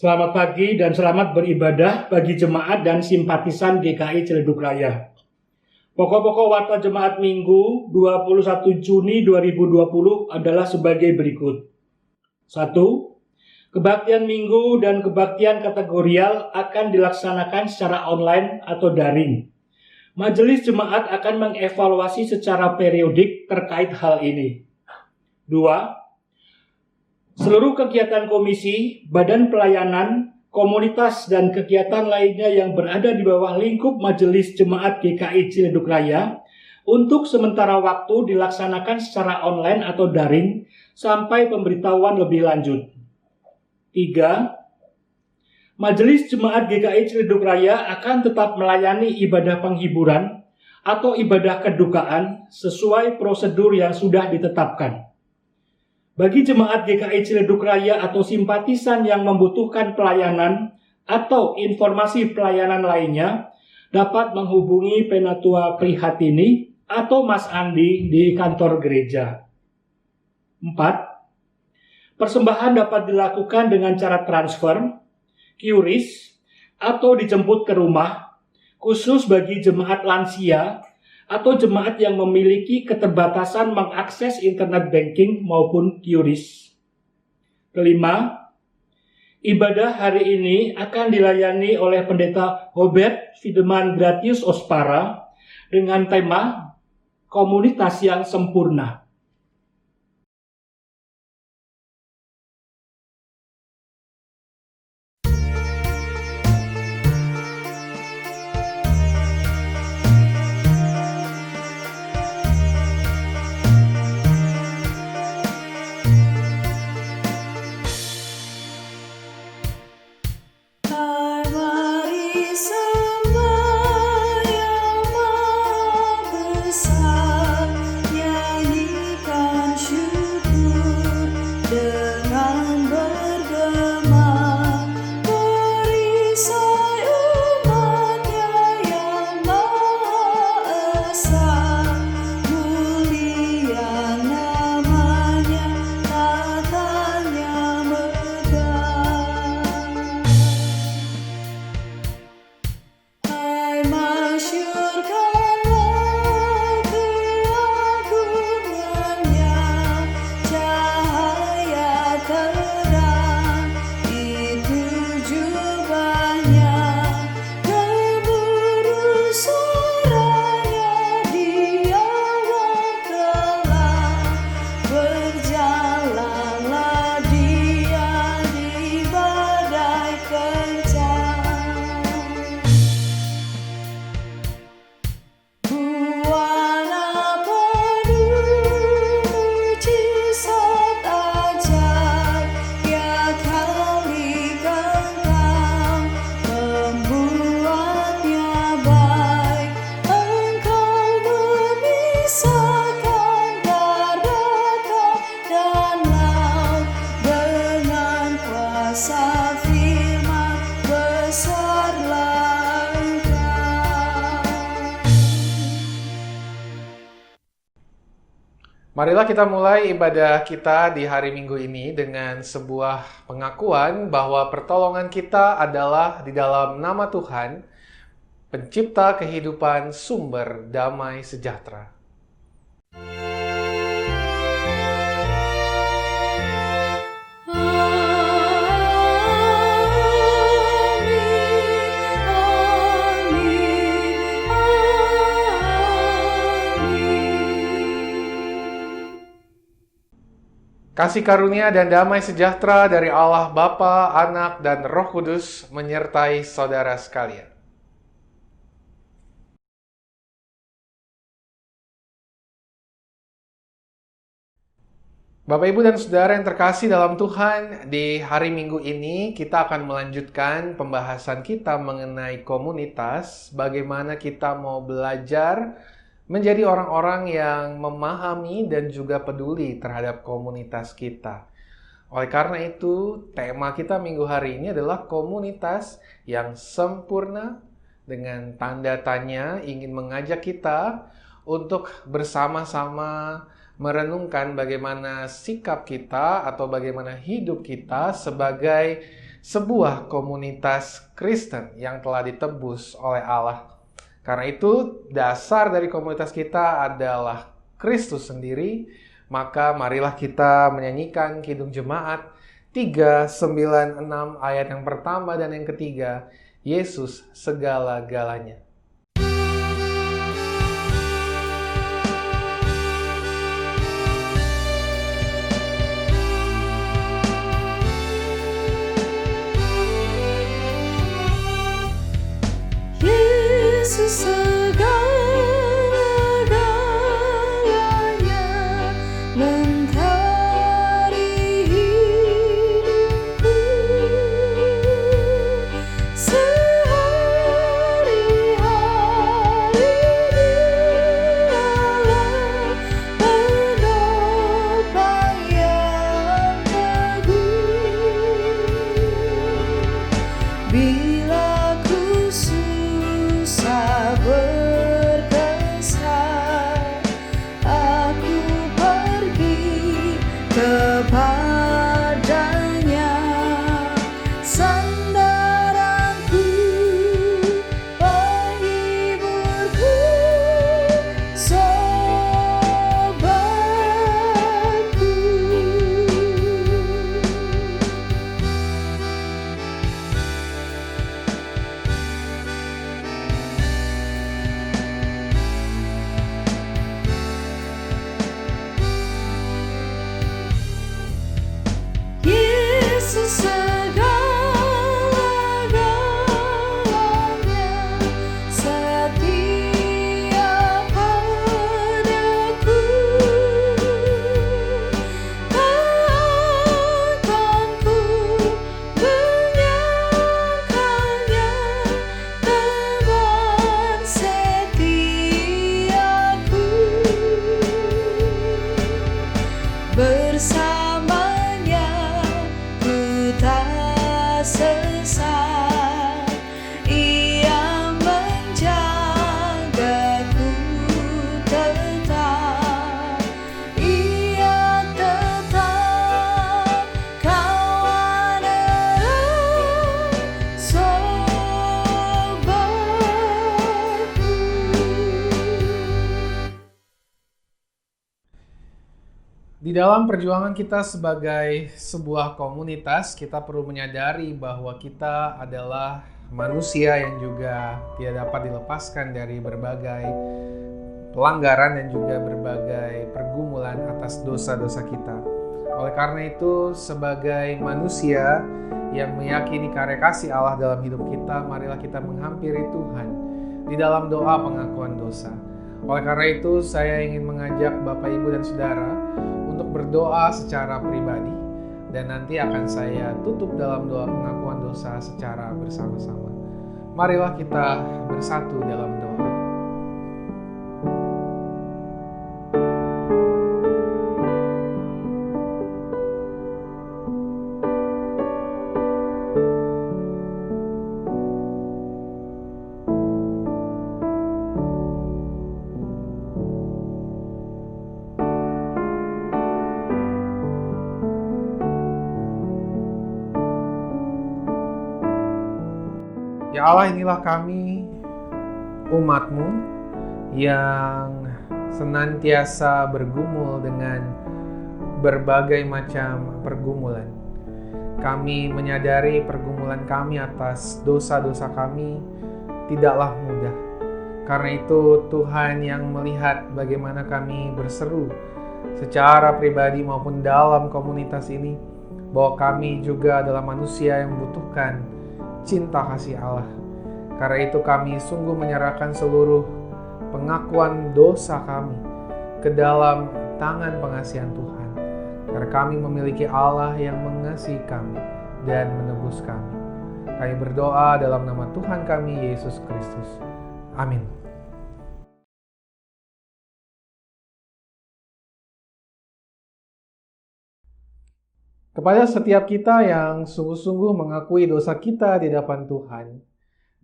Selamat pagi dan selamat beribadah bagi jemaat dan simpatisan GKI Ciledug Raya. Pokok-pokok warta jemaat Minggu 21 Juni 2020 adalah sebagai berikut. 1. Kebaktian Minggu dan kebaktian kategorial akan dilaksanakan secara online atau daring. Majelis jemaat akan mengevaluasi secara periodik terkait hal ini. 2. Seluruh kegiatan komisi, badan pelayanan, komunitas, dan kegiatan lainnya yang berada di bawah lingkup Majelis Jemaat GKI Ciledug Raya untuk sementara waktu dilaksanakan secara online atau daring sampai pemberitahuan lebih lanjut. 3. Majelis Jemaat GKI Ciledug Raya akan tetap melayani ibadah penghiburan atau ibadah kedukaan sesuai prosedur yang sudah ditetapkan. Bagi jemaat GKI Ciledug Raya atau simpatisan yang membutuhkan pelayanan atau informasi pelayanan lainnya, dapat menghubungi Penatua Prihatini atau Mas Andi di kantor gereja. 4. Persembahan dapat dilakukan dengan cara transfer, QRIS, atau dijemput ke rumah, khusus bagi jemaat lansia atau jemaat yang memiliki keterbatasan mengakses internet banking maupun QRIS. 5. Ibadah hari ini akan dilayani oleh Pendeta Hobert Fideman Gratius Ospara dengan tema Komunitas yang Sempurna. Sembah yang maha besar, nyanyi kuasa firman besarlah Engkau. Marilah kita mulai ibadah kita di hari Minggu ini dengan sebuah pengakuan bahwa pertolongan kita adalah di dalam nama Tuhan, Pencipta kehidupan, sumber damai sejahtera. Kasih karunia dan damai sejahtera dari Allah Bapa, Anak, dan Roh Kudus menyertai saudara sekalian. Bapak, Ibu, dan Saudara yang terkasih dalam Tuhan, di hari Minggu ini kita akan melanjutkan pembahasan kita mengenai komunitas, bagaimana kita mau belajar menjadi orang-orang yang memahami dan juga peduli terhadap komunitas kita. Oleh karena itu, tema kita minggu hari ini adalah komunitas yang sempurna, dengan tanda tanya ingin mengajak kita untuk bersama-sama merenungkan bagaimana sikap kita atau bagaimana hidup kita sebagai sebuah komunitas Kristen yang telah ditebus oleh Allah. Karena itu, dasar dari komunitas kita adalah Kristus sendiri. Maka marilah kita menyanyikan Kidung Jemaat 396 ayat yang pertama dan yang ketiga, Yesus segala-galanya. Yesus segala-galanya, mentari hidupku. Sehari-hari dialah penopang yang teguh. Bila ku susah berkesan, aku pergi kepadanya. Sandaranku, penghiburku, sobatku. Yesus segala-galanya, setia padaku. Takkan ku menyangkalnya, teman setiaku. Bersamanya ku tak sesat, Ia menjagaku tetap, Ia tetap kawan erat sobatku. Di dalam perjuangan kita sebagai sebuah komunitas, kita perlu menyadari bahwa kita adalah manusia yang juga tidak dapat dilepaskan dari berbagai pelanggaran dan juga berbagai pergumulan atas dosa-dosa kita. Oleh karena itu, sebagai manusia yang meyakini karya kasih Allah dalam hidup kita, marilah kita menghampiri Tuhan di dalam doa pengakuan dosa. Oleh karena itu, saya ingin mengajak Bapak, Ibu, dan Saudara untuk berdoa secara pribadi, dan nanti akan saya tutup dalam doa pengakuan dosa secara bersama-sama. Marilah kita bersatu dalam doa. Ya Allah, inilah kami, umat-Mu, yang senantiasa bergumul dengan berbagai macam pergumulan. Kami menyadari pergumulan kami atas dosa-dosa kami tidaklah mudah. Karena itu Tuhan yang melihat bagaimana kami berseru secara pribadi maupun dalam komunitas ini, bahwa kami juga adalah manusia yang membutuhkan cinta kasih Allah. Karena itu kami sungguh menyerahkan seluruh pengakuan dosa kami ke dalam tangan pengasihan Tuhan. Karena kami memiliki Allah yang mengasihi kami dan menebus kami. Kami berdoa dalam nama Tuhan kami, Yesus Kristus. Amin. Kepada setiap kita yang sungguh-sungguh mengakui dosa kita di hadapan Tuhan,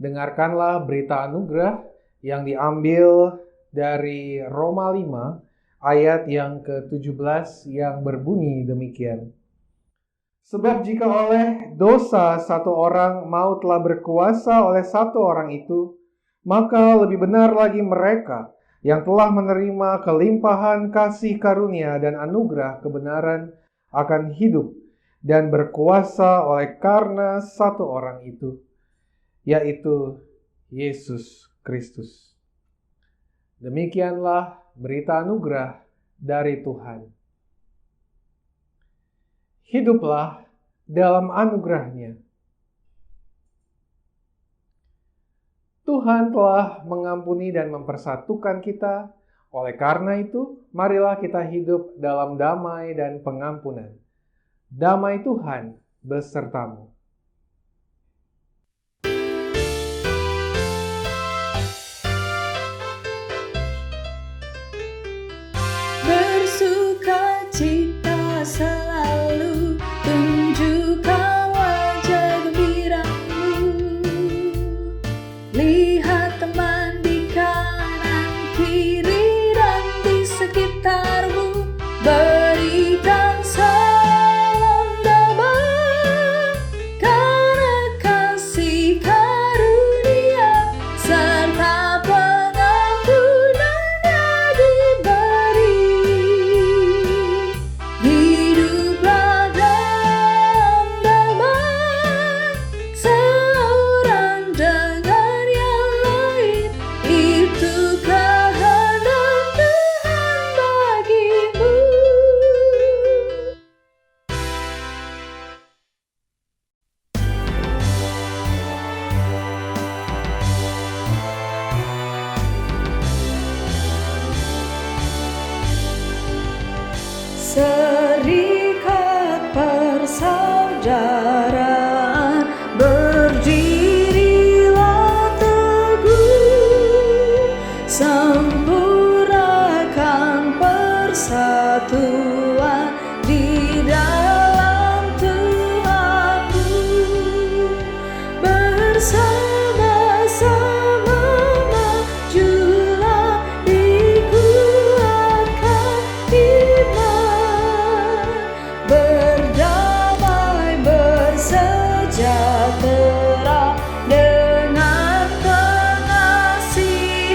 dengarkanlah berita anugerah yang diambil dari Roma 5 ayat yang ke-17 yang berbunyi demikian. Sebab jika oleh dosa satu orang maut telah berkuasa oleh satu orang itu, maka lebih benar lagi mereka yang telah menerima kelimpahan kasih karunia dan anugerah kebenaran akan hidup dan berkuasa oleh karena satu orang itu, yaitu Yesus Kristus. Demikianlah berita anugerah dari Tuhan. Hiduplah dalam anugerah-Nya. Tuhan telah mengampuni dan mempersatukan kita. Oleh karena itu, marilah kita hidup dalam damai dan pengampunan. Damai Tuhan besertamu. Bersukacita selalu, tunjukkan wajah gembiramu. Lihat teman di kanan kiri dan di sekitarmu, berikan salam damai, karena kasih karunia serta pengampunannya diberi. Hiduplah dalam damai, seorang dengan yang lain, itu kehendak Tuhan bagimu. Serikat persaudaraan, berdirilah teguh, sempurnakan persatuan di dalam Tuhanmu. Bersama-sama majulah, dikuatkan iman, berdamai bersejahtera dengan pengasihan.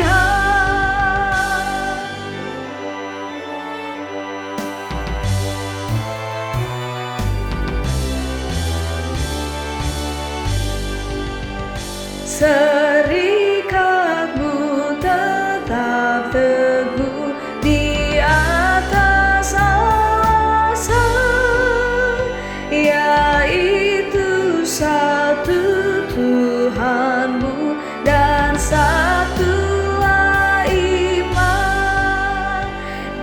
Serikatmu tetap teguh di atas alasan, yaitu satu Tuhanmu dan satulah iman,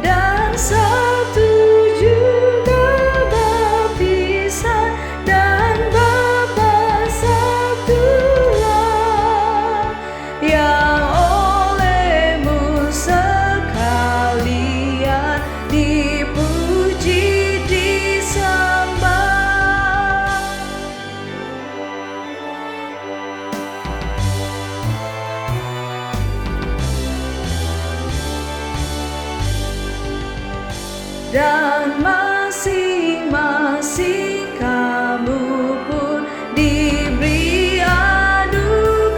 dan satu juga baptisan, dan Bapa satulah, yang olehmu sekalian dipuji disembah. Dan masing-masing kamu pun diberi anugerah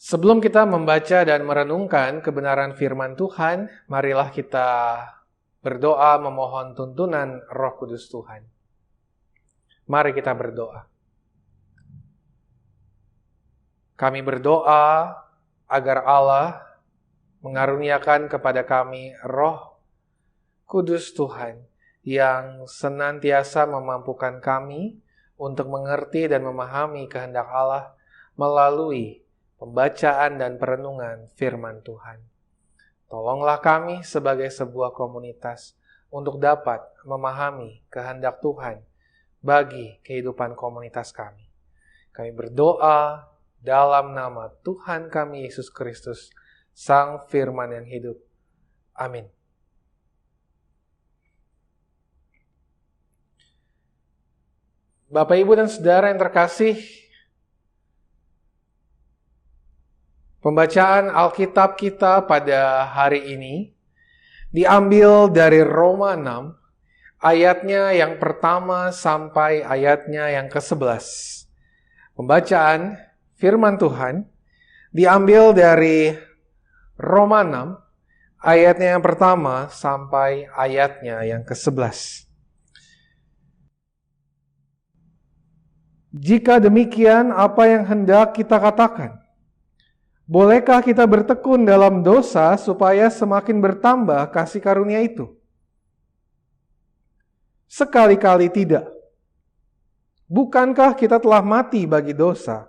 Sebelum kita membaca dan merenungkan kebenaran firman Tuhan, marilah kita berdoa memohon tuntunan Roh Kudus Tuhan. Mari kita berdoa. Kami berdoa agar Allah mengaruniakan kepada kami Roh Kudus Tuhan yang senantiasa memampukan kami untuk mengerti dan memahami kehendak Allah melalui pembacaan dan perenungan firman Tuhan. Tolonglah kami sebagai sebuah komunitas untuk dapat memahami kehendak Tuhan bagi kehidupan komunitas kami. Kami berdoa dalam nama Tuhan kami Yesus Kristus, Sang Firman yang hidup. Amin. Bapak, Ibu, dan Saudara yang terkasih, pembacaan Alkitab kita pada hari ini diambil dari Roma 6, ayatnya yang pertama sampai ayatnya yang ke-11. Pembacaan firman Tuhan diambil dari Roma 6, ayatnya yang pertama sampai ayatnya yang ke-11. Jika demikian, apa yang hendak kita katakan? Bolehkah kita bertekun dalam dosa supaya semakin bertambah kasih karunia itu? Sekali-kali tidak. Bukankah kita telah mati bagi dosa?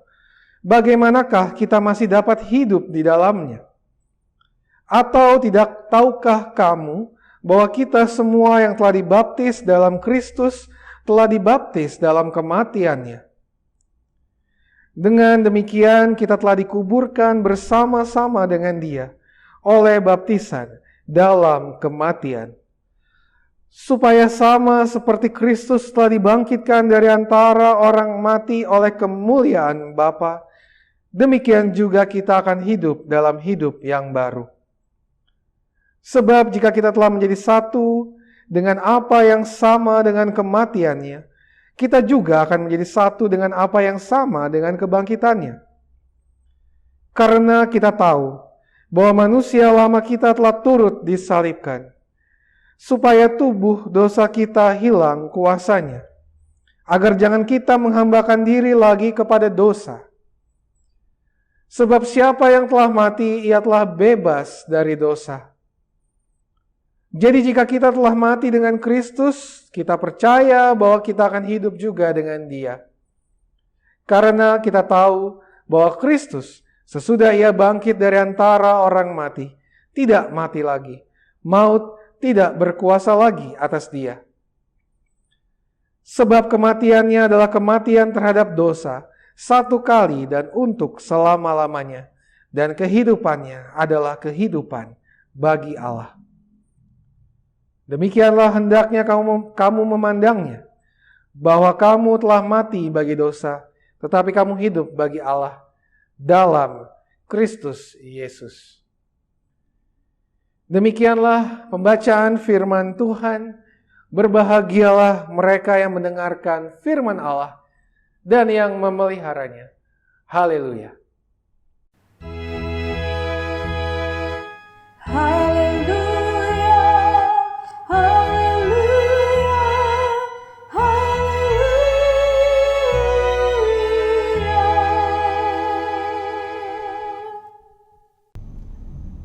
Bagaimanakah kita masih dapat hidup di dalamnya? Atau tidak tahukah kamu bahwa kita semua yang telah dibaptis dalam Kristus telah dibaptis dalam kematiannya? Dengan demikian kita telah dikuburkan bersama-sama dengan Dia oleh baptisan dalam kematian, supaya sama seperti Kristus telah dibangkitkan dari antara orang mati oleh kemuliaan Bapa, demikian juga kita akan hidup dalam hidup yang baru. Sebab jika kita telah menjadi satu dengan apa yang sama dengan kematiannya, kita juga akan menjadi satu dengan apa yang sama dengan kebangkitannya. Karena kita tahu bahwa manusia lama kita telah turut disalibkan, supaya tubuh dosa kita hilang kuasanya, agar jangan kita menghambakan diri lagi kepada dosa. Sebab siapa yang telah mati, ia telah bebas dari dosa. Jadi jika kita telah mati dengan Kristus, kita percaya bahwa kita akan hidup juga dengan Dia. Karena kita tahu bahwa Kristus, sesudah Ia bangkit dari antara orang mati, tidak mati lagi. Maut tidak berkuasa lagi atas Dia. Sebab kematiannya adalah kematian terhadap dosa, satu kali dan untuk selama-lamanya. Dan kehidupannya adalah kehidupan bagi Allah. Demikianlah hendaknya kamu memandangnya, bahwa kamu telah mati bagi dosa, tetapi kamu hidup bagi Allah dalam Kristus Yesus. Demikianlah pembacaan firman Tuhan. Berbahagialah mereka yang mendengarkan firman Allah dan yang memeliharanya. Haleluya.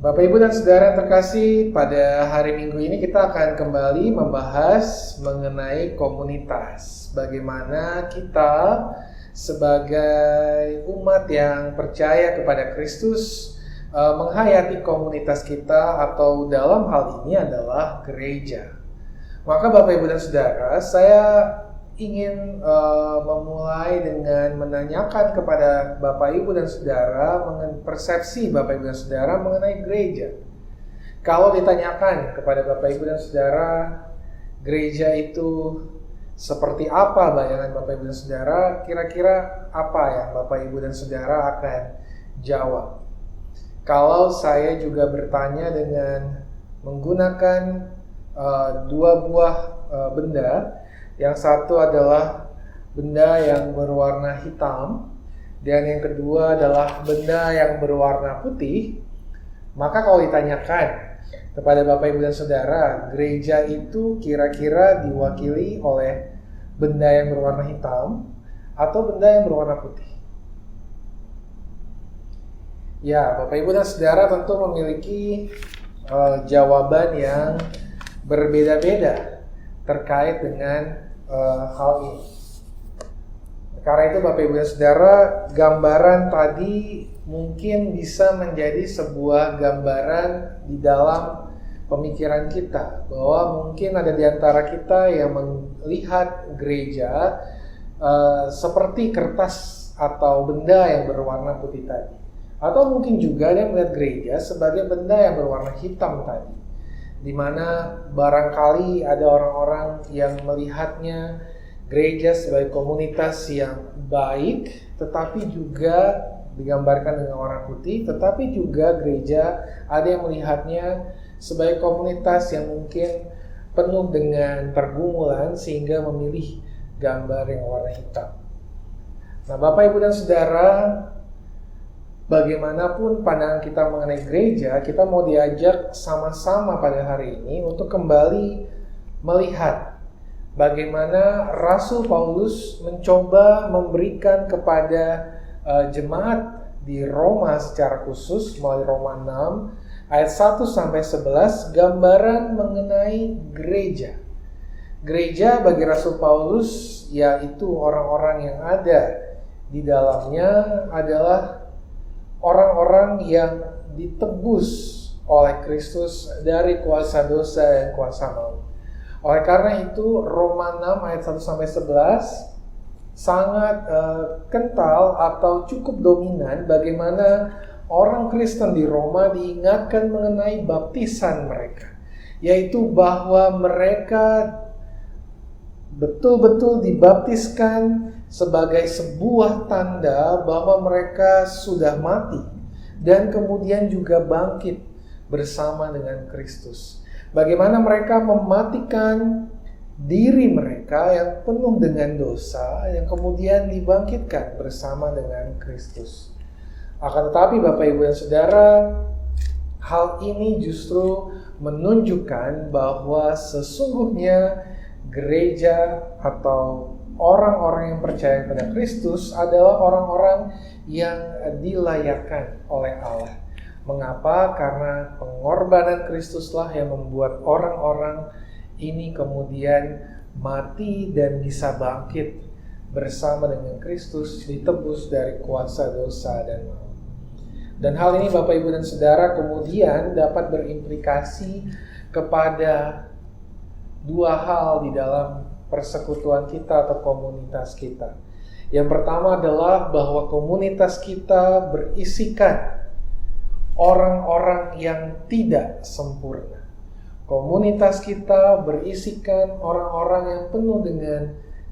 Bapak, Ibu, dan Saudara yang terkasih, pada hari Minggu ini kita akan kembali membahas mengenai komunitas. Bagaimana kita sebagai umat yang percaya kepada Kristus menghayati komunitas kita, atau dalam hal ini adalah gereja. Maka Bapak, Ibu, dan Saudara, saya ingin memulai dengan menanyakan kepada Bapak, Ibu, dan Saudara mengenai persepsi Bapak, Ibu, dan Saudara mengenai gereja. Kalau ditanyakan kepada Bapak, Ibu, dan Saudara, gereja itu seperti apa bayangan Bapak, Ibu, dan Saudara, kira-kira apa yang Bapak, Ibu, dan Saudara akan jawab? Kalau saya juga bertanya dengan menggunakan dua buah benda. Yang satu adalah benda yang berwarna hitam, Dan yang kedua adalah benda yang berwarna putih. Maka kalau ditanyakan kepada Bapak Ibu dan Saudara, gereja itu kira-kira diwakili oleh benda yang berwarna hitam atau benda yang berwarna putih? Ya, Bapak Ibu dan Saudara tentu memiliki jawaban yang berbeda-beda terkait dengan hal ini. Karena itu Bapak Ibu dan Saudara, gambaran tadi mungkin bisa menjadi sebuah gambaran di dalam pemikiran kita, bahwa mungkin ada di antara kita yang melihat gereja seperti kertas atau benda yang berwarna putih tadi, atau mungkin juga ada yang melihat gereja sebagai benda yang berwarna hitam tadi, di mana barangkali ada orang-orang yang melihatnya gereja sebagai komunitas yang baik, tetapi juga digambarkan dengan warna putih, tetapi juga gereja ada yang melihatnya sebagai komunitas yang mungkin penuh dengan pergumulan sehingga memilih gambar yang warna hitam. Nah, Bapak Ibu dan Saudara, bagaimanapun pandangan kita mengenai gereja, kita mau diajak sama-sama pada hari ini untuk kembali melihat bagaimana Rasul Paulus mencoba memberikan kepada jemaat di Roma secara khusus melalui Roma 6 ayat 1 sampai 11 gambaran mengenai gereja. Gereja bagi Rasul Paulus yaitu orang-orang yang ada di dalamnya adalah orang-orang yang ditebus oleh Kristus dari kuasa dosa dan kuasa maut. Oleh karena itu Roma 6 ayat 1 sampai 11 sangat kental atau cukup dominan bagaimana orang Kristen di Roma diingatkan mengenai baptisan mereka, yaitu bahwa mereka betul-betul dibaptiskan sebagai sebuah tanda bahwa mereka sudah mati dan kemudian juga bangkit bersama dengan Kristus. Bagaimana mereka mematikan diri mereka yang penuh dengan dosa yang kemudian dibangkitkan bersama dengan Kristus. Akan tetapi Bapak Ibu dan Saudara, hal ini justru menunjukkan bahwa sesungguhnya gereja atau orang-orang yang percaya kepada Kristus adalah orang-orang yang dilayakkan oleh Allah. Mengapa? Karena pengorbanan Kristuslah yang membuat orang-orang ini kemudian mati dan bisa bangkit bersama dengan Kristus, ditebus dari kuasa dosa dan maut. Dan hal ini Bapak Ibu dan Saudara kemudian dapat berimplikasi kepada dua hal di dalam persekutuan kita atau komunitas kita. Yang pertama adalah bahwa komunitas kita berisikan orang-orang yang tidak sempurna. Komunitas kita berisikan orang-orang yang penuh dengan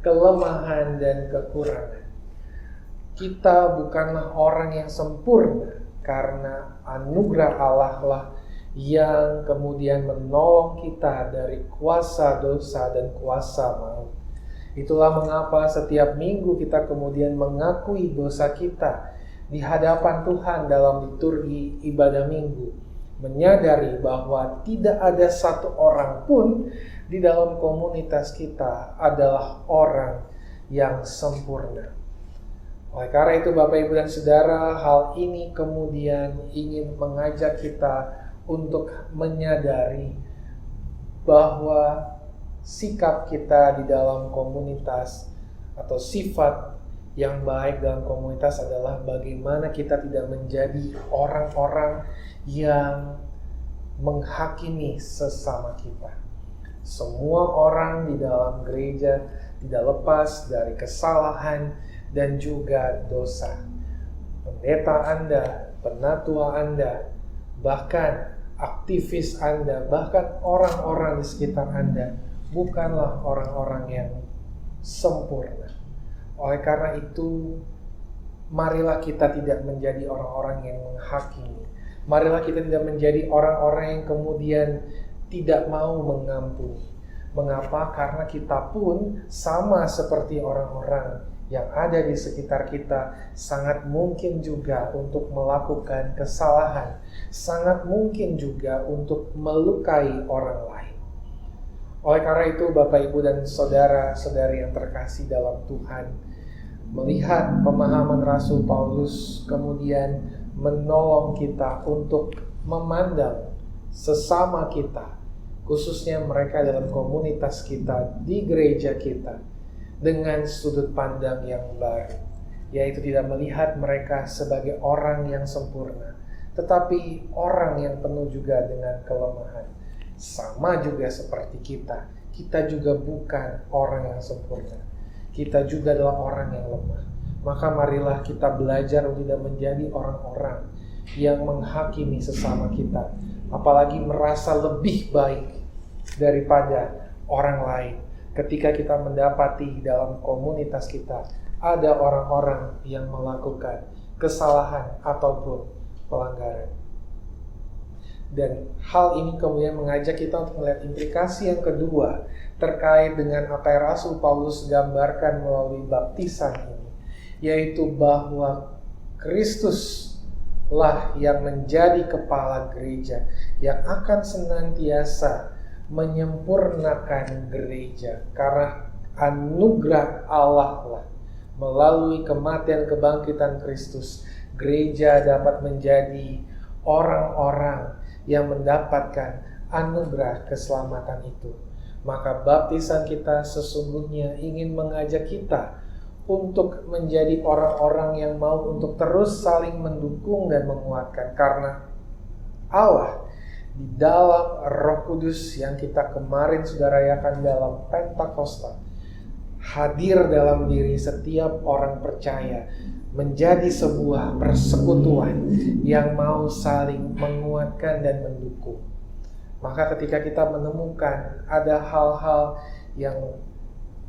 kelemahan dan kekurangan. Kita bukanlah orang yang sempurna karena anugerah Allah lah yang kemudian menolong kita dari kuasa dosa dan kuasa maut. Itulah mengapa setiap minggu kita kemudian mengakui dosa kita di hadapan Tuhan dalam liturgi ibadah minggu, menyadari bahwa tidak ada satu orang pun di dalam komunitas kita adalah orang yang sempurna. Oleh karena itu Bapak Ibu dan Saudara, hal ini kemudian ingin mengajak kita untuk menyadari bahwa sikap kita di dalam komunitas atau sifat yang baik dalam komunitas adalah bagaimana kita tidak menjadi orang-orang yang menghakimi sesama kita. Semua orang di dalam gereja tidak lepas dari kesalahan dan juga dosa. Pendeta Anda, penatua Anda, bahkan aktivis Anda, bahkan orang-orang di sekitar Anda bukanlah orang-orang yang sempurna. Oleh karena itu, marilah kita tidak menjadi orang-orang yang menghakimi. Marilah kita tidak menjadi orang-orang yang kemudian tidak mau mengampuni. Mengapa? Karena kita pun sama seperti orang-orang yang ada di sekitar kita, sangat mungkin juga untuk melakukan kesalahan, sangat mungkin juga untuk melukai orang lain. Oleh karena itu, Bapak, Ibu, dan saudara-saudari yang terkasih dalam Tuhan, melihat pemahaman Rasul Paulus kemudian menolong kita untuk memandang sesama kita, khususnya mereka dalam komunitas kita, di gereja kita, dengan sudut pandang yang baru, yaitu tidak melihat mereka sebagai orang yang sempurna, tetapi orang yang penuh juga dengan kelemahan. Sama juga seperti kita juga bukan orang yang sempurna. Kita juga adalah orang yang lemah. Maka marilah kita belajar untuk tidak menjadi orang-orang yang menghakimi sesama kita, apalagi merasa lebih baik daripada orang lain. Ketika kita mendapati dalam komunitas kita ada orang-orang yang melakukan kesalahan ataupun pelanggaran. Dan hal ini kemudian mengajak kita untuk melihat implikasi yang kedua terkait dengan apa yang Rasul Paulus gambarkan melalui baptisan ini, yaitu bahwa Kristuslah yang menjadi kepala gereja, yang akan senantiasa menyempurnakan gereja, karena anugerah Allah lah melalui kematian kebangkitan Kristus, gereja dapat menjadi orang-orang yang mendapatkan anugerah keselamatan itu. Maka baptisan kita sesungguhnya ingin mengajak kita untuk menjadi orang-orang yang mau untuk terus saling mendukung dan menguatkan, karena Allah di dalam Roh Kudus yang kita kemarin sudah rayakan dalam Pentakosta hadir dalam diri setiap orang percaya, menjadi sebuah persekutuan yang mau saling menguatkan dan mendukung. Maka ketika kita menemukan ada hal-hal yang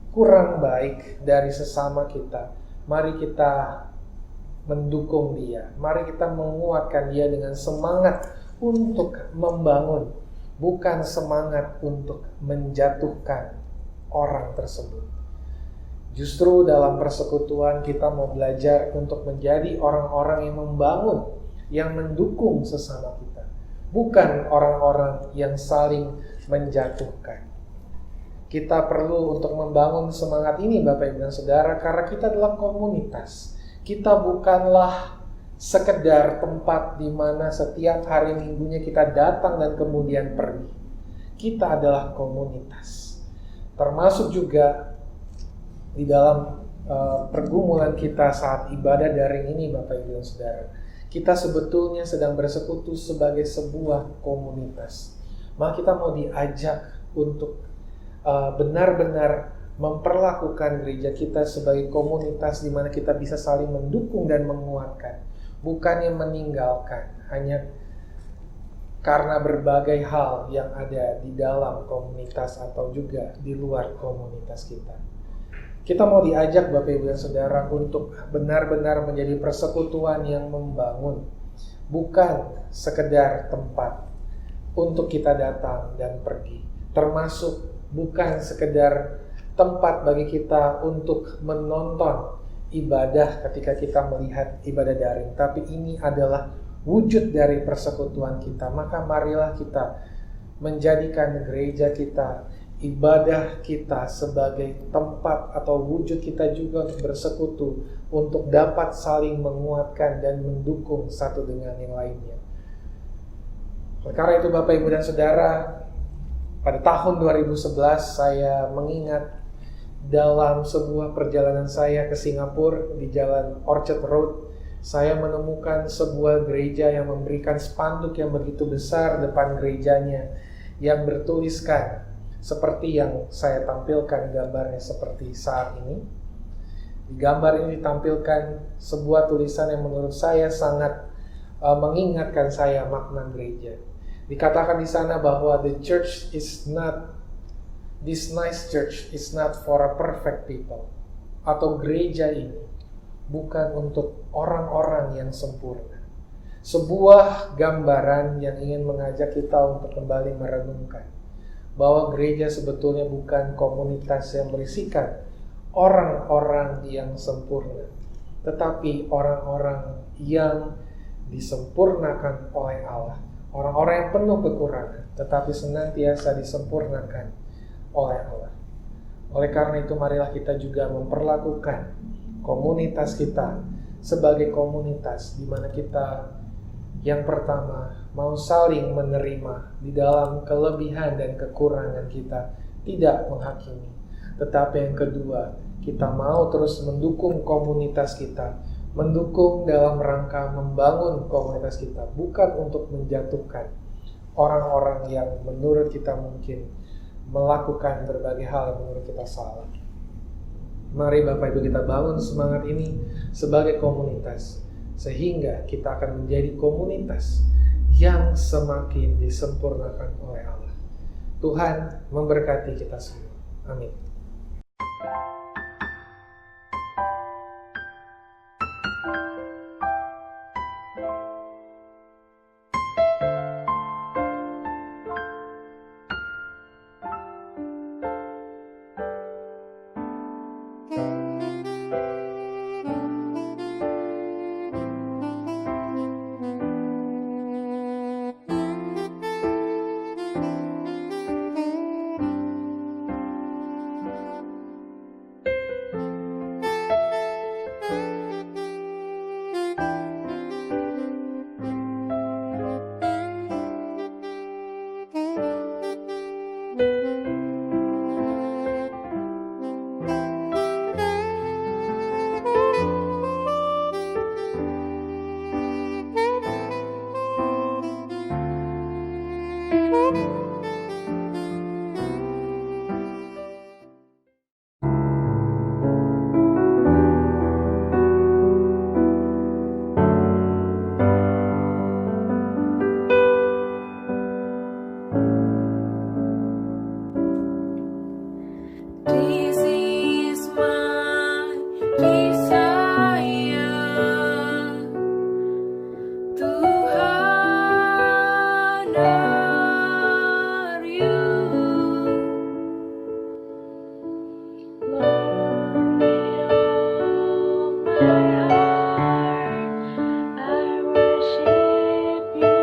kurang baik dari sesama kita, mari kita mendukung dia, mari kita menguatkan dia dengan semangat untuk membangun, bukan semangat untuk menjatuhkan orang tersebut. Justru dalam persekutuan kita mau belajar untuk menjadi orang-orang yang membangun, yang mendukung sesama kita, bukan orang-orang yang saling menjatuhkan. Kita perlu untuk membangun semangat ini, Bapak, Ibu, dan Saudara, karena kita adalah komunitas. Kita bukanlah sekedar tempat di mana setiap hari minggunya kita datang dan kemudian pergi. Kita adalah komunitas. Termasuk juga di dalam pergumulan kita saat ibadah daring ini, Bapak, Ibu, dan Saudara, kita sebetulnya sedang bersekutu sebagai sebuah komunitas. Maka kita mau diajak untuk benar-benar memperlakukan gereja kita sebagai komunitas di mana kita bisa saling mendukung dan menguatkan, bukannya meninggalkan hanya karena berbagai hal yang ada di dalam komunitas atau juga di luar komunitas kita. Kita mau diajak, Bapak, Ibu, dan Saudara, untuk benar-benar menjadi persekutuan yang membangun, bukan sekedar tempat untuk kita datang dan pergi, termasuk bukan sekedar tempat bagi kita untuk menonton ibadah ketika kita melihat ibadah daring, tapi ini adalah wujud dari persekutuan kita. Maka marilah kita menjadikan gereja kita, ibadah kita sebagai tempat atau wujud kita juga untuk bersekutu, untuk dapat saling menguatkan dan mendukung satu dengan yang lainnya. Karena itu, Bapak, Ibu, dan Saudara, pada tahun 2011 saya mengingat dalam sebuah perjalanan saya ke Singapura di jalan Orchard Road, saya menemukan sebuah gereja yang memberikan spanduk yang begitu besar depan gerejanya yang bertuliskan seperti yang saya tampilkan gambarnya seperti saat ini. Di gambar ini ditampilkan sebuah tulisan yang menurut saya sangat mengingatkan saya makna gereja. Dikatakan di sana bahwa this nice church is not for a perfect people, atau gereja ini bukan untuk orang-orang yang sempurna. Sebuah gambaran yang ingin mengajak kita untuk kembali merenungkan bahwa gereja sebetulnya bukan komunitas yang berisikan orang-orang yang sempurna, tetapi orang-orang yang disempurnakan oleh Allah. Orang-orang yang penuh kekurangan, tetapi senantiasa disempurnakan oleh Allah. Oleh karena itu, marilah kita juga memperlakukan komunitas kita sebagai komunitas di mana kita yang pertama mau saling menerima di dalam kelebihan dan kekurangan kita, tidak menghakimi. Tetapi yang kedua, kita mau terus mendukung komunitas kita, mendukung dalam rangka membangun komunitas kita, bukan untuk menjatuhkan orang-orang yang menurut kita mungkin melakukan berbagai hal yang menurut kita salah. Mari Bapak Ibu kita bangun semangat ini sebagai komunitas, sehingga kita akan menjadi komunitas yang semakin disempurnakan oleh Allah. Tuhan memberkati kita semua. Amin. This is my desire to honor you, Lord, with all my heart I worship you.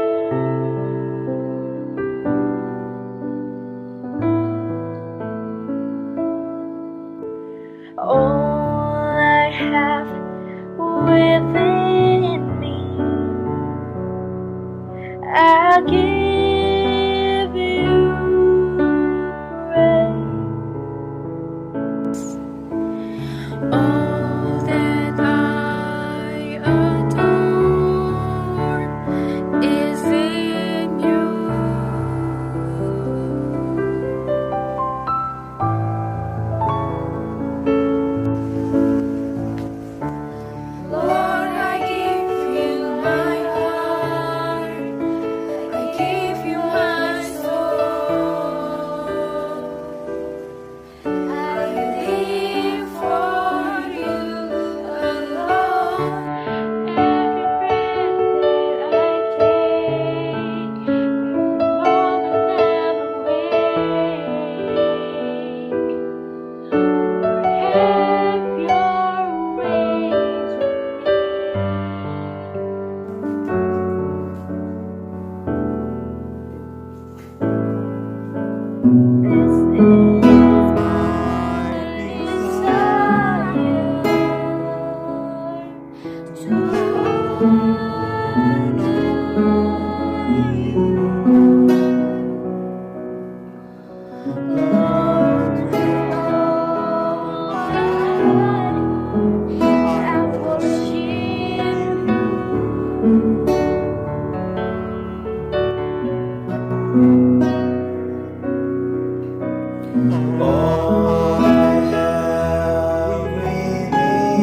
All I have within me, I give you praise. All that I adore is in you. Lord, I give you my heart, I give you my soul. I live for you alone. Every breath that I take, every moment I'm awake, Lord, have your ways with me. This is my desire to honor you, Lord, with all my heart I worship All I have within me,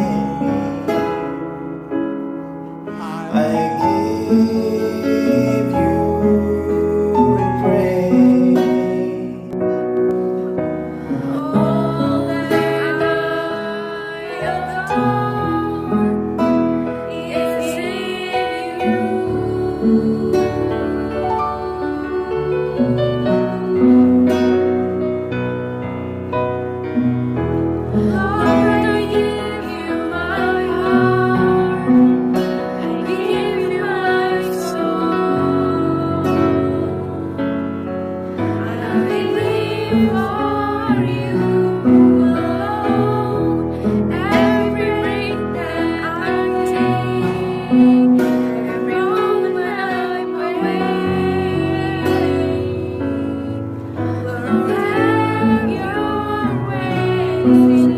I give you praise. all that I adore is in you. for you alone. Every breath that I take, every moment I'm awake. Lord, have your ways in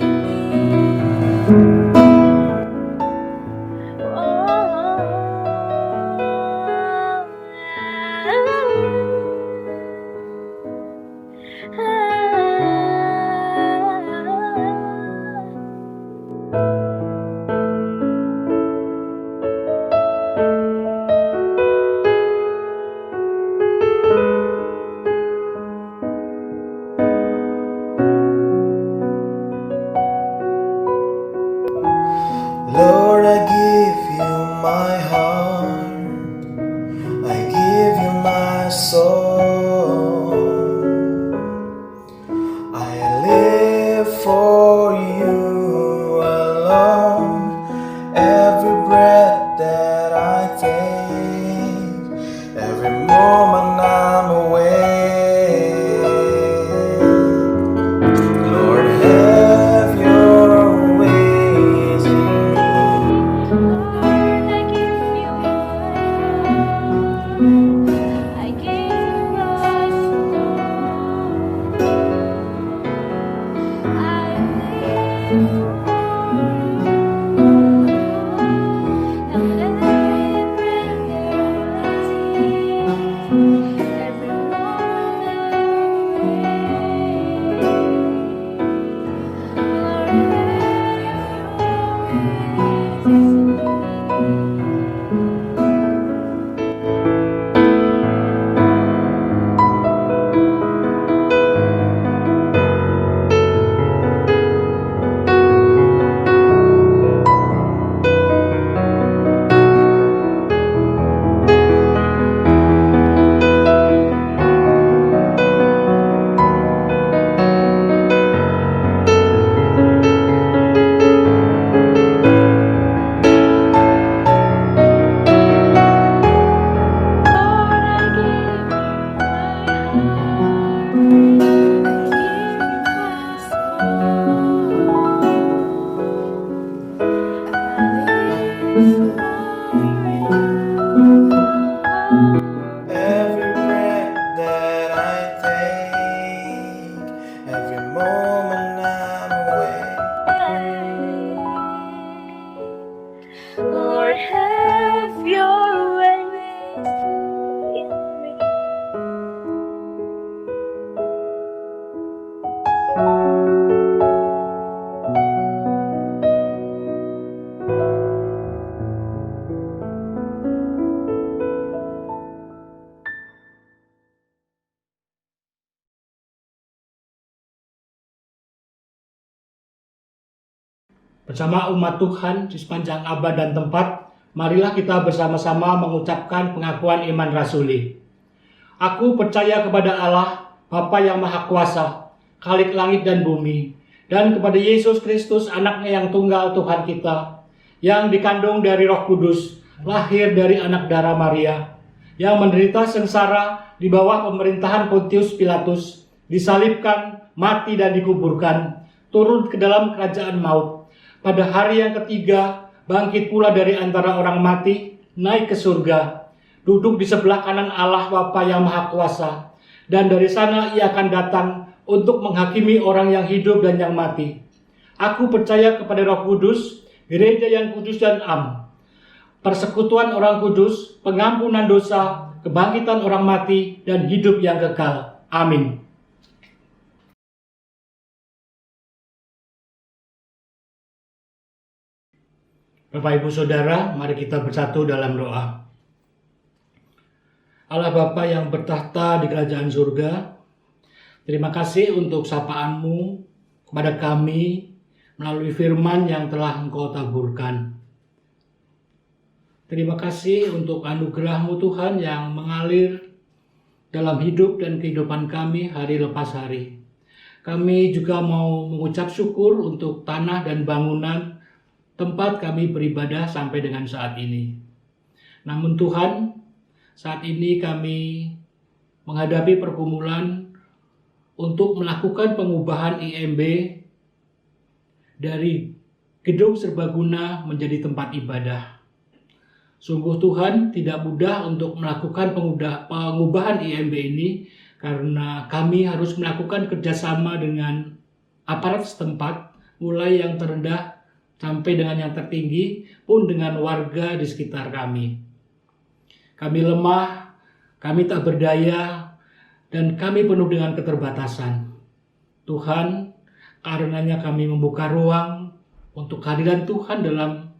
Lord, I give you my heart, I give you my soul. I live for you alone. Every breath that I take, every moment I'm awake. Lord, have your ways in me. Lord, I give you my heart. I give you my soul. I live for you alone. And every breath that I take, every moment I'm awake. Lord, have your ways in Lord, I give you my heart. I give you my soul. I live for you. Every breath that I take, every moment I'm awake. Lord, have your ways in me. Bersama umat Tuhan di sepanjang abad dan tempat, marilah kita bersama-sama mengucapkan pengakuan iman rasuli. Aku percaya kepada Allah, Bapa yang Maha Kuasa, Khalik langit dan bumi, dan kepada Yesus Kristus, anaknya yang tunggal Tuhan kita, yang dikandung dari Roh Kudus, lahir dari anak darah Maria, yang menderita sengsara di bawah pemerintahan Pontius Pilatus, disalibkan, mati dan dikuburkan, turun ke dalam kerajaan maut. Pada hari yang ketiga, bangkit pula dari antara orang mati, naik ke surga, duduk di sebelah kanan Allah Bapa yang Maha Kuasa, dan dari sana ia akan datang untuk menghakimi orang yang hidup dan yang mati. Aku percaya kepada Roh Kudus, gereja yang kudus dan am, persekutuan orang kudus, pengampunan dosa, kebangkitan orang mati, dan hidup yang kekal. Amin. Bapak Ibu Saudara, mari kita bersatu dalam doa. Allah Bapa yang bertahta di kerajaan surga, terima kasih untuk sapaan-Mu kepada kami melalui firman yang telah Engkau taburkan. Terima kasih untuk anugerah-Mu Tuhan yang mengalir dalam hidup dan kehidupan kami hari lepas hari. Kami juga mau mengucap syukur untuk tanah dan bangunan tempat kami beribadah sampai dengan saat ini. Namun Tuhan, saat ini kami menghadapi pergumulan untuk melakukan pengubahan IMB dari gedung serbaguna menjadi tempat ibadah. Sungguh Tuhan tidak mudah untuk melakukan pengubahan IMB ini karena kami harus melakukan kerjasama dengan aparat setempat, mulai yang terendah sampai dengan yang tertinggi, pun dengan warga di sekitar kami. Kami lemah, kami tak berdaya, dan kami penuh dengan keterbatasan. Tuhan, karenanya kami membuka ruang untuk kehadiran Tuhan dalam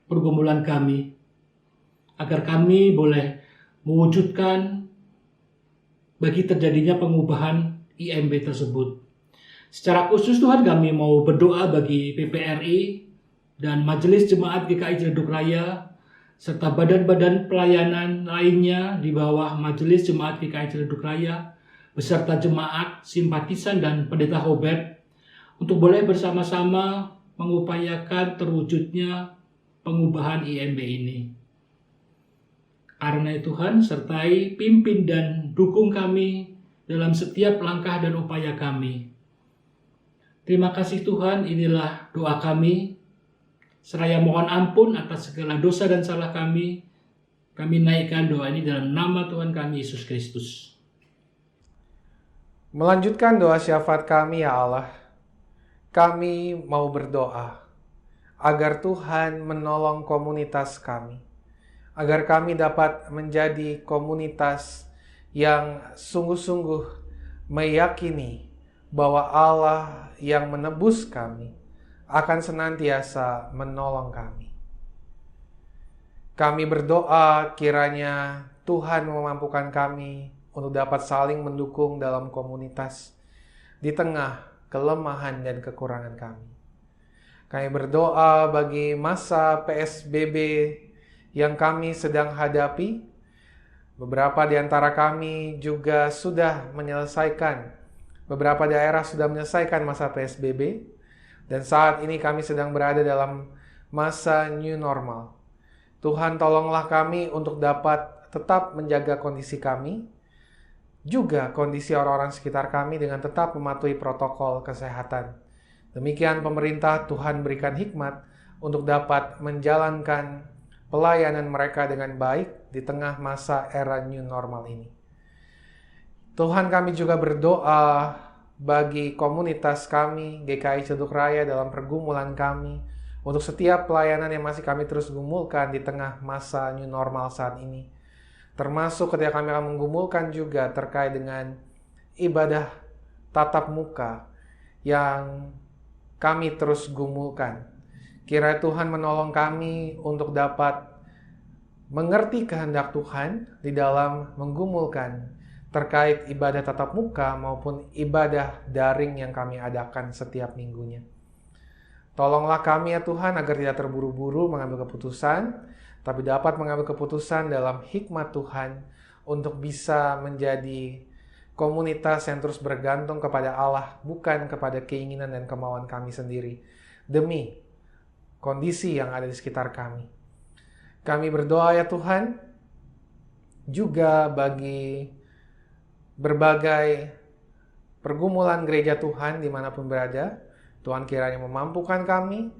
pergumulan kami, agar kami boleh mewujudkan bagi terjadinya pengubahan IMB tersebut. Secara khusus Tuhan, kami mau berdoa bagi PPRI dan Majelis Jemaat GKI Ciledug Raya serta badan-badan pelayanan lainnya di bawah Majelis Jemaat GKI Ciledug Raya beserta jemaat, simpatisan dan pendeta Hobet untuk boleh bersama-sama mengupayakan terwujudnya pengubahan IMB ini. Karena Tuhan, sertai, pimpin dan dukung kami dalam setiap langkah dan upaya kami. Terima kasih Tuhan, inilah doa kami. Seraya mohon ampun atas segala dosa dan salah kami. Kami naikkan doa ini dalam nama Tuhan kami, Yesus Kristus. Melanjutkan doa syafaat kami ya Allah. Kami mau berdoa agar Tuhan menolong komunitas kami. Agar kami dapat menjadi komunitas yang sungguh-sungguh meyakini bahwa Allah yang menebus kami akan senantiasa menolong kami. Kami berdoa kiranya Tuhan memampukan kami untuk dapat saling mendukung dalam komunitas di tengah kelemahan dan kekurangan kami. Kami berdoa bagi masa PSBB yang kami sedang hadapi. Beberapa di antara kami juga sudah menyelesaikan, beberapa daerah sudah menyelesaikan masa PSBB, dan saat ini kami sedang berada dalam masa new normal. Tuhan tolonglah kami untuk dapat tetap menjaga kondisi kami, juga kondisi orang-orang sekitar kami dengan tetap mematuhi protokol kesehatan. Demikian pemerintah, Tuhan berikan hikmat untuk dapat menjalankan pelayanan mereka dengan baik di tengah masa era new normal ini. Tuhan, kami juga berdoa bagi komunitas kami, GKI Ciledug Raya, dalam pergumulan kami, untuk setiap pelayanan yang masih kami terus gumulkan di tengah masa new normal saat ini. Termasuk ketika kami akan menggumulkan juga terkait dengan ibadah tatap muka yang kami terus gumulkan. Kiranya Tuhan menolong kami untuk dapat mengerti kehendak Tuhan di dalam menggumulkan terkait ibadah tatap muka maupun ibadah daring yang kami adakan setiap minggunya. Tolonglah kami ya Tuhan agar tidak terburu-buru mengambil keputusan, tapi dapat mengambil keputusan dalam hikmat Tuhan untuk bisa menjadi komunitas yang terus bergantung kepada Allah, bukan kepada keinginan dan kemauan kami sendiri, demi kondisi yang ada di sekitar kami. Kami berdoa ya Tuhan, juga bagi berbagai pergumulan gereja Tuhan dimanapun berada. Tuhan kiranya memampukan kami,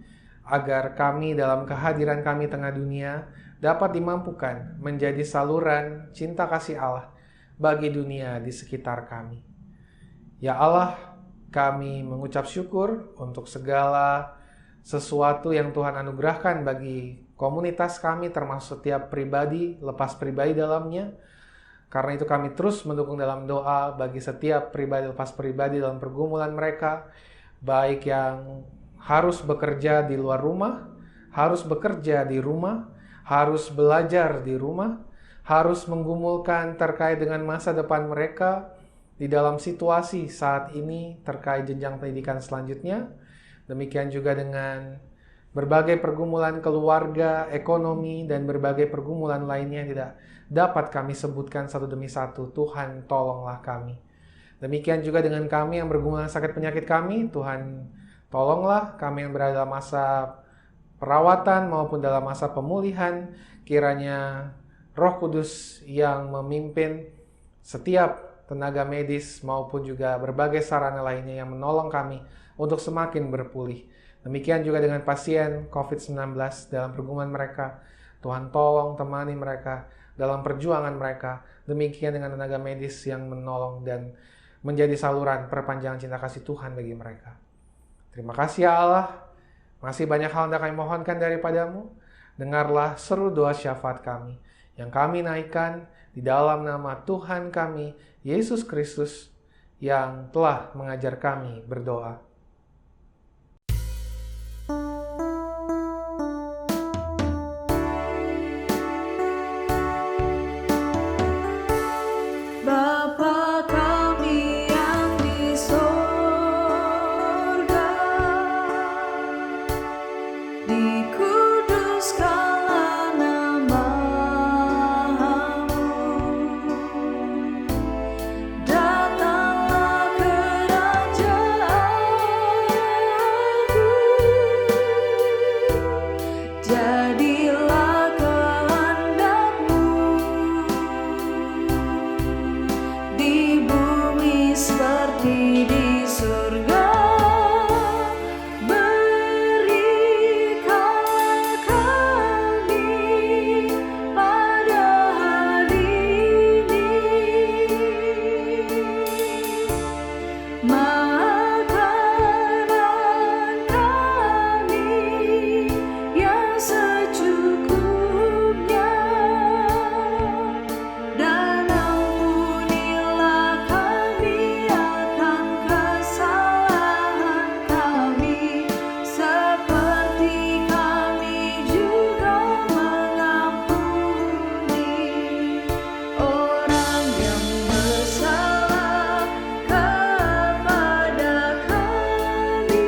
agar kami dalam kehadiran kami tengah dunia dapat dimampukan menjadi saluran cinta kasih Allah bagi dunia di sekitar kami. Ya Allah, kami mengucap syukur untuk segala sesuatu yang Tuhan anugerahkan bagi komunitas kami, termasuk setiap pribadi, lepas pribadi dalamnya. Karena itu kami terus mendukung dalam doa bagi setiap pribadi lepas pribadi dalam pergumulan mereka, baik yang harus bekerja di luar rumah, harus bekerja di rumah, harus belajar di rumah, harus menggumulkan terkait dengan masa depan mereka di dalam situasi saat ini terkait jenjang pendidikan selanjutnya. Demikian juga dengan berbagai pergumulan keluarga, ekonomi, dan berbagai pergumulan lainnya yang tidak dapat kami sebutkan satu demi satu. Tuhan, tolonglah kami. Demikian juga dengan kami yang bergumul sakit penyakit kami. Tuhan, tolonglah kami yang berada dalam masa perawatan maupun dalam masa pemulihan. Kiranya Roh Kudus yang memimpin setiap tenaga medis maupun juga berbagai sarana lainnya yang menolong kami untuk semakin berpulih. Demikian juga dengan pasien COVID-19 dalam pergumulan mereka. Tuhan tolong temani mereka dalam perjuangan mereka. Demikian dengan tenaga medis yang menolong dan menjadi saluran perpanjangan cinta kasih Tuhan bagi mereka. Terima kasih ya Allah. Masih banyak hal yang kami mohonkan daripadamu. Dengarlah seru doa syafaat kami yang kami naikkan di dalam nama Tuhan kami, Yesus Kristus, yang telah mengajar kami berdoa. Bapa kami yang di sorga, dikuduskanlah nama-Mu, datanglah kerajaan-Mu, jadilah kehendak-Mu di bumi seperti di surga. Berikanlah kami pada hari ini makanan kami yang secukupnya, dan ampunilah kami akan kesalahan kami, seperti kami juga mengampuni orang yang bersalah kepada kami.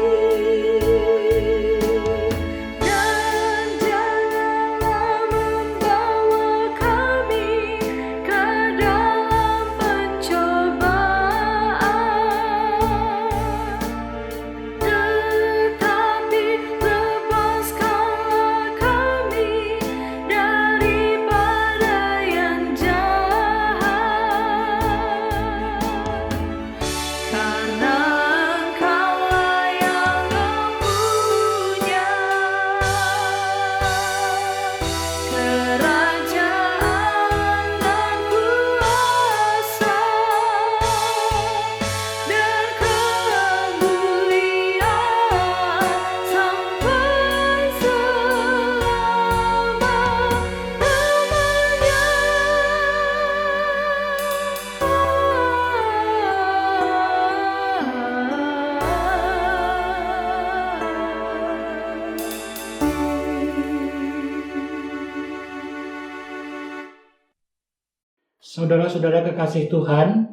Dan janganlah membawa kami ke dalam pencobaan, tetapi lepaskanlah kami daripada yang jahat. Karena Engkaulah yang mempunyai kerajaan dan kuasa dan kemuliaan sampai Saudara-saudara kekasih Tuhan,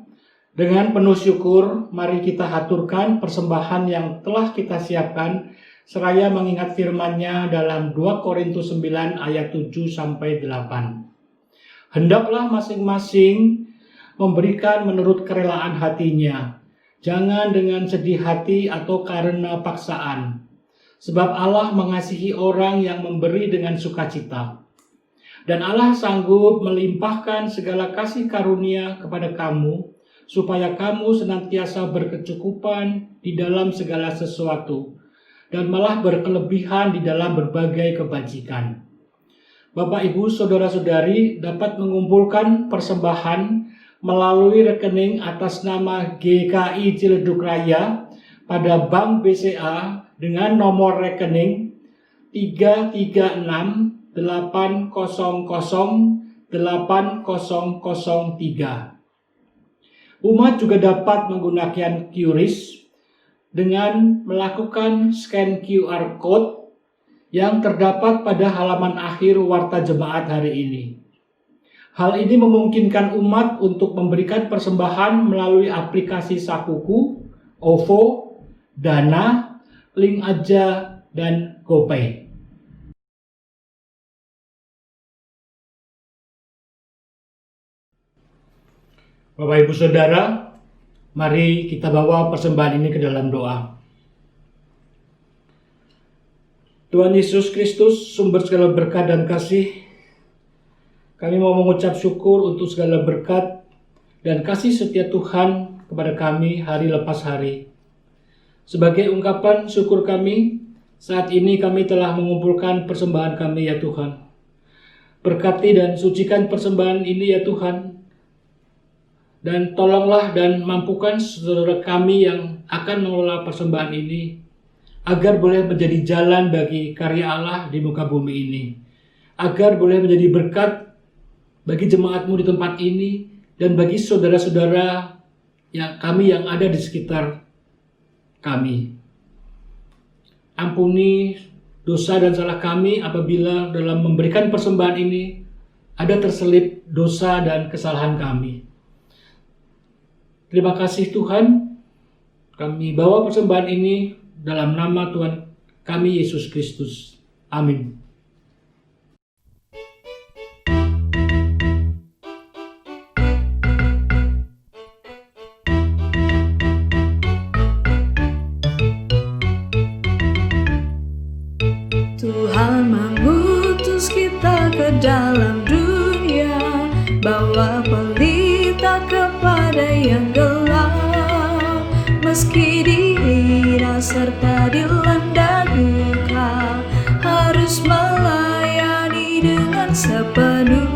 dengan penuh syukur, mari kita haturkan persembahan yang telah kita siapkan, seraya mengingat firman-Nya dalam 2 Korintus 9 ayat 7-8. Hendaklah masing-masing memberikan menurut kerelaan hatinya, jangan dengan sedih hati atau karena paksaan, sebab Allah mengasihi orang yang memberi dengan sukacita. Dan Allah sanggup melimpahkan segala kasih karunia kepada kamu, supaya kamu senantiasa berkecukupan di dalam segala sesuatu, dan malah berkelebihan di dalam berbagai kebajikan. Bapak, Ibu, Saudara-saudari dapat mengumpulkan persembahan melalui rekening atas nama GKI Ciledug Raya pada Bank BCA dengan nomor rekening 336-800-8003. Umat juga dapat menggunakan QRIS dengan melakukan scan QR Code yang terdapat pada halaman akhir Warta Jemaat hari ini. Hal ini memungkinkan umat untuk memberikan persembahan melalui aplikasi Sakuku, OVO, Dana, Link Aja, dan GoPay. Bapak, Ibu, Saudara, mari kita bawa persembahan ini ke dalam doa. Tuhan Yesus Kristus, sumber segala berkat dan kasih, kami mau mengucap syukur untuk segala berkat dan kasih setia Tuhan kepada kami hari lepas hari. Sebagai ungkapan syukur kami, saat ini kami telah mengumpulkan persembahan kami ya Tuhan. Berkati dan sucikan persembahan ini ya Tuhan. Dan tolonglah dan mampukan saudara kami yang akan mengelola persembahan ini, agar boleh menjadi jalan bagi karya Allah di muka bumi ini. Agar boleh menjadi berkat bagi jemaat-Mu di tempat ini, dan bagi saudara-saudara kami yang ada di sekitar kami. Ampuni dosa dan salah kami apabila dalam memberikan persembahan ini ada terselip dosa dan kesalahan kami. Terima kasih Tuhan, kami bawa persembahan ini dalam nama Tuhan kami Yesus Kristus. Amin. Tuhan mengutus kita ke dalam dunia, bawa pelita kepada yang gelap. Meski dihina serta dilanda duka, harus melayani dengan sepenuh,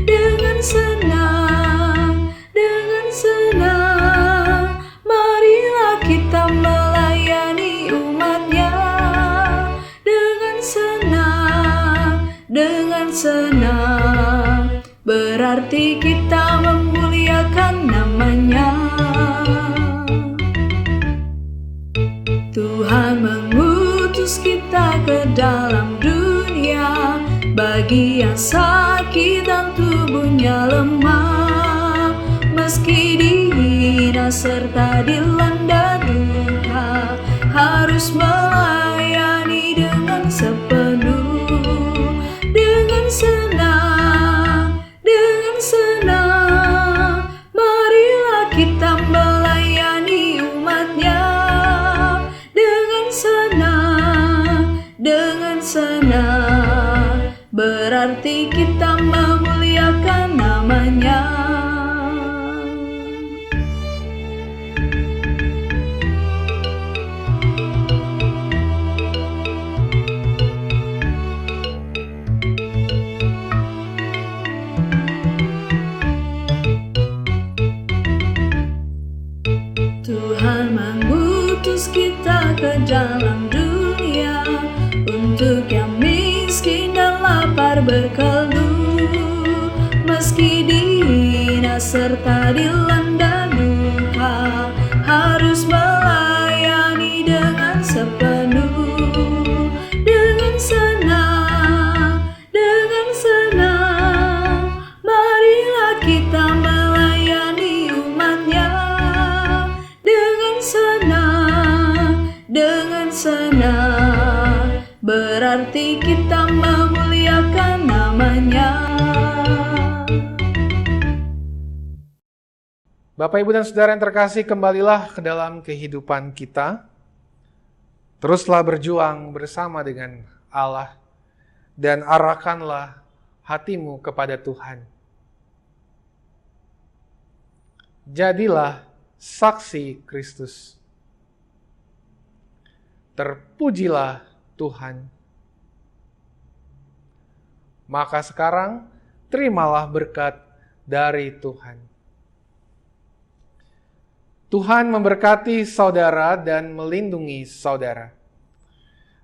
dengan senang, dengan senang. Marilah kita melayani umat-Nya dengan senang, berarti kita memuliakan nama-Nya. Tuhan mengutus kita ke dalam dunia, bagi yang sakit dan tubuhnya lemah. Meski dihina serta dilanda duka, harus melayani dengan sepenuh, dengan senang, dengan senang. Marilah kita melayani umat-Nya dengan senang, dengan senang, berarti kita memuliakan nama-Nya. Tuhan mengutus kita ke dalam dunia, untuk yang miskin dan lapar berkeluh. Meski dihina serta dilanda duka, harus melayani dengan sepenuh, dengan senang, dengan senang. Marilah kita melayani umat-Nya dengan senang, dengan senang, berarti kita memuliakan nama-Nya. Bapak, Ibu, dan Saudara yang terkasih, kembalilah ke dalam kehidupan kita. Teruslah berjuang bersama dengan Allah dan arahkanlah hatimu kepada Tuhan. Jadilah saksi Kristus. Terpujilah Tuhan. Maka sekarang terimalah berkat dari Tuhan. Tuhan memberkati saudara dan melindungi saudara.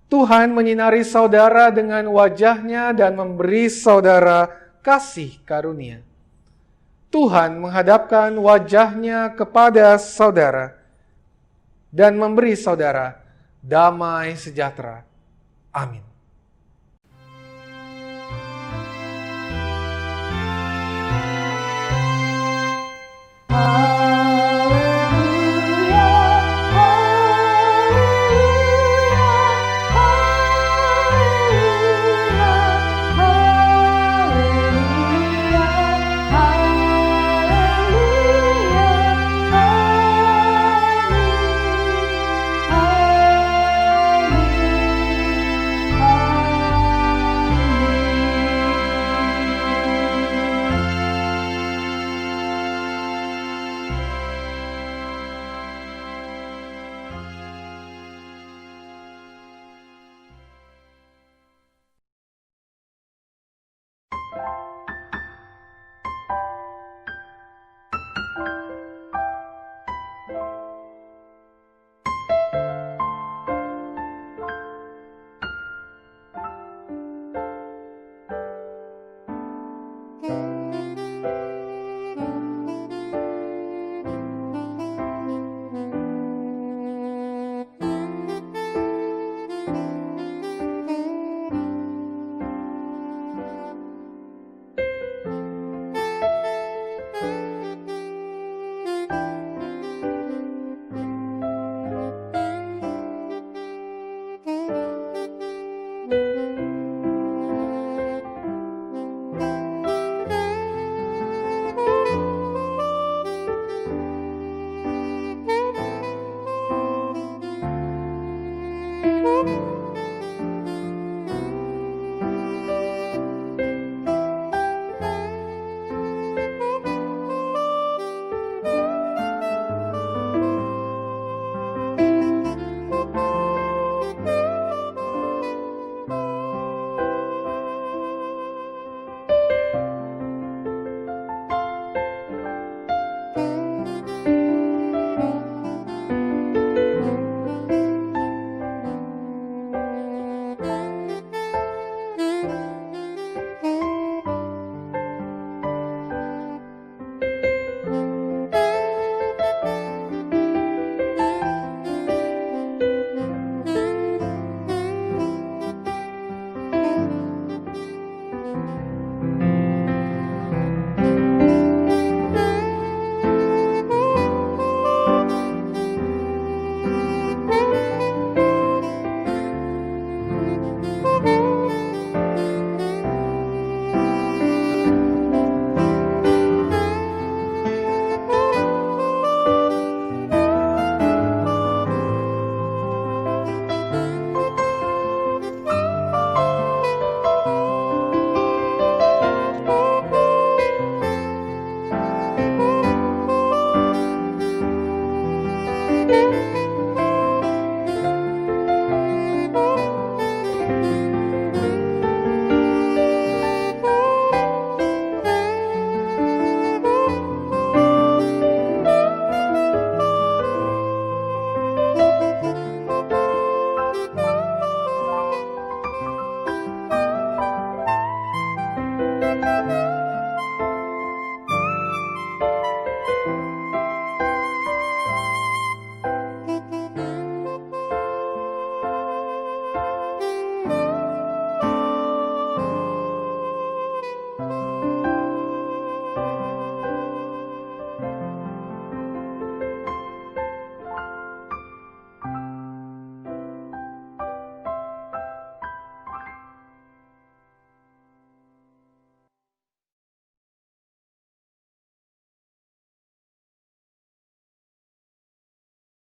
Tuhan menyinari saudara dengan wajah-Nya dan memberi saudara kasih karunia. Tuhan menghadapkan wajah-Nya kepada saudara dan memberi saudara damai sejahtera. Amin. Tuhan.